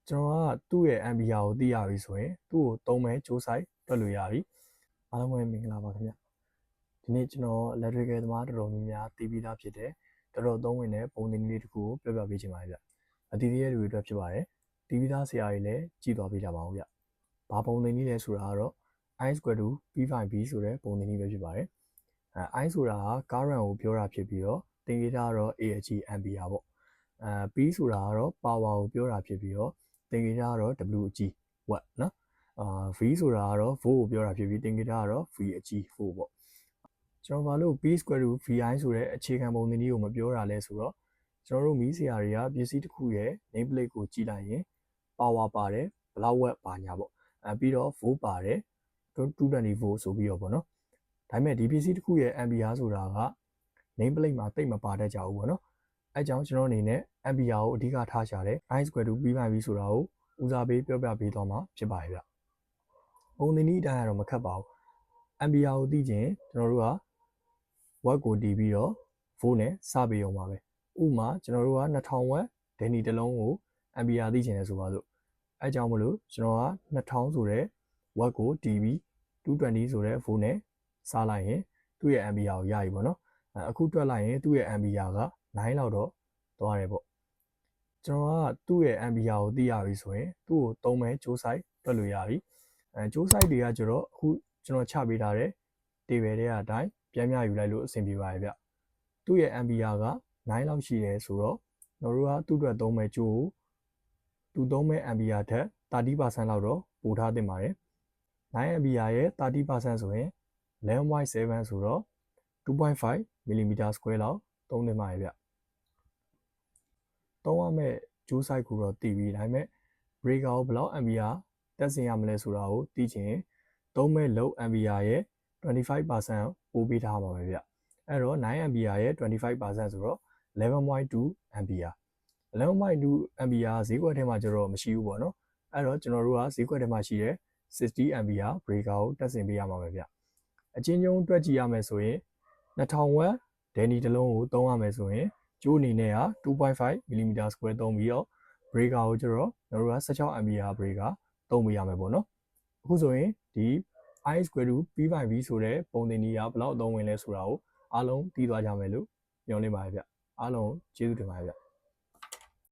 ကျွန်တော်ကသူ့ရဲ့ MBR ကိုသိရပြီဆိုရင်သူ့ကိုသုံးမဲ့ကြိုးဆိုင်တွက်လို့ရပြီအားလုံးပဲမင်္ဂလာပါခင်ဗျဒီနေ့ကျွန်တော် electrical သမားတော်တော်များများသိပြီးသားဖြစ်တယ်တော်တော်သုံးဝင်တဲ့ပုံသင်နည်းလေးတစ်ခုကိုပြောပြပေးချင်ပါတယ်ဗျအတီးသေးတဲ့လူတွေအတွက်ဖြစ်ပါတယ်တီးပြီးသားဆရာတွေလည်းကြည့်သွားပေးကြပါဦးဗျဘာပုံသင်နည်းလဲဆိုတာကတော့ I square to P5B ဆိုတဲ့ပုံသင်နည်းပဲဖြစ်ပါတယ်I ဆိုတာက current ကိုပြောတာဖြစ်ပြီးတော့သင်္ကေတကတော့ AH ampere ပေါ့P ဆိုတာကတော့ power ကိုပြောတာဖြစ်ပြီးတော့သင်္ကေတကတော့ W အကြီး watt နော်V ဆိုတာကတော့ volt ကိုပြောတာဖြစ်ပြီးသင်္ကေတကတော့ V အကြီး volt ပေါ့ကျွန်တော်ဘာလို့ P square to VI ဆိုတဲ့အခြေခံပုံသင်နည်းကိုမပြောတာလဲဆိုတော့ကျွန်တော်တို့မီးဆရာတွေကပစ္စည်းတစ်ခုရဲ့ name plate ကိုကြည့်လိုက်ရင် power ပါတယ်ဘလောက် watt ပါညာပေါ့ပြီးတော့ volt ပါတယ်220 volt ဆိုပြီးတော့ပေါ့နော်ဒါပေမဲ့ဒီပစ္စည်းတစ်ခုရဲ့ ampere ဆိုတာက name plate မှာတိတ်မပါတတ်ကြဘူးပေါ့နော်အဲကြောင့်ကျွန်တော်အနေနဲ့ ampere ကိုအဓိကထားရှာတယ် I square to P5B ဆိုတာကိုဦးစားပေးပြောပြပေးသွားမှာဖြစ်ပါတယ်ဗျပုံသင်နည်းအတိုင်းကတော့မခက်ပါဘူး ampere ကိုသိချင်ကျွန်တော်တို့က watt ကိုတီးပြီးတော့ volt နဲ့စပေးအောင်ပါပဲဥပမာကျွန်တော်တို့က2000 watt ဒယ်နီတစ်လုံးကို ampere သိချင်တယ်ဆိုပါစို့အဲကြောင့်မလို့ကျွန်တော်က2000ဆိုတဲ့ watt ကိုတီးပြီး220ဆိုတဲ့ volt နဲ့စလိုက်ရင်သူ့ရဲ့ ampere ကိုရပြီပေါ့နော်အခုတွက်လိုက်ရင်သူ့ရဲ့ ampere က9လောက်တော့သွားတယ်ပေါ့ကျွန်တော်ကသူ့ရဲ့ ampere ကိုသိရပြီဆိုရင်သူ့ကိုသုံးမဲ့ကြိုးဆိုင်တွက်လို့ရပြီကြိုးဆိုင်တွေကကျတော့အခုကျွန်တော်ချပေးထားတဲ့ table တွေအတိုင်းပြန်မြယူလိုက်လို့အဆင်ပြေပါရဲ့ဗျသူ့ရဲ့ ampere က9လောက်ရှိတယ်ဆိုတော့ကျွန်တော်တို့ကသူ့အတွက်သုံးမဲ့ကြိုးကိုသူသုံးမဲ့ ampere ထက် 30% လောက်တော့ပိုထားသင့်ပါတယ်9 ampere ရဲ့ 30% ဆိုရင် 11.7 ဆိုတော့2.5 mm square လောက်သုံးသင့်ပါရဲ့ဗျသုံးရမယ့်ကြိုးဆိုင်ကိုတော့တည်ပြီးဒါပေမဲ့ breaker ကိုဘယ်လောက် ampere တက်ဆင်ရမလဲဆိုတာကိုသိချင်သုံးမဲ့ load ampere ရဲ့ 25% ပို့ပေးထားပါမယ်ဗျအဲ့တော့9 ampere ရဲ့ 25% ဆိုတော့ 11.2 ampere 11.2 ampere ဈေးကွက်ထဲမှာကျတော့မရှိဘူးပေါ့နော်အဲ့တော့ကျွန်တော်တို့ကဈေးကွက်ထဲမှာရှိတဲ့60 ampere breaker ကိုတက်ဆင်ပေးရမှာပဲဗျအချင်းချင်းတွက်ကြည့်ရမယ်ဆိုရင်2000 watt ဒယ်နီတစ်လုံးကိုသုံးရမယ်ဆိုရင်ကျိုးအနေနဲ့က 2.5 mm square သုံးပြီးတော့ breaker ကိုကျတော့ကျွန်တော်တို့က16 ampere breaker သုံးပေးရမယ်ပေါ့နော်အခုဆိုရင်ဒီ I square to P5B ဆိုတဲ့ပုံသင်နည်းကဘယ်လောက်အသုံးဝင်လဲဆိုတာကိုအားလုံးသိသွားကြမယ်လို့ညွှန်လင့်ပါတယ်ဗျအားလုံးကျေးဇူးတင်ပါတယ်ဗျ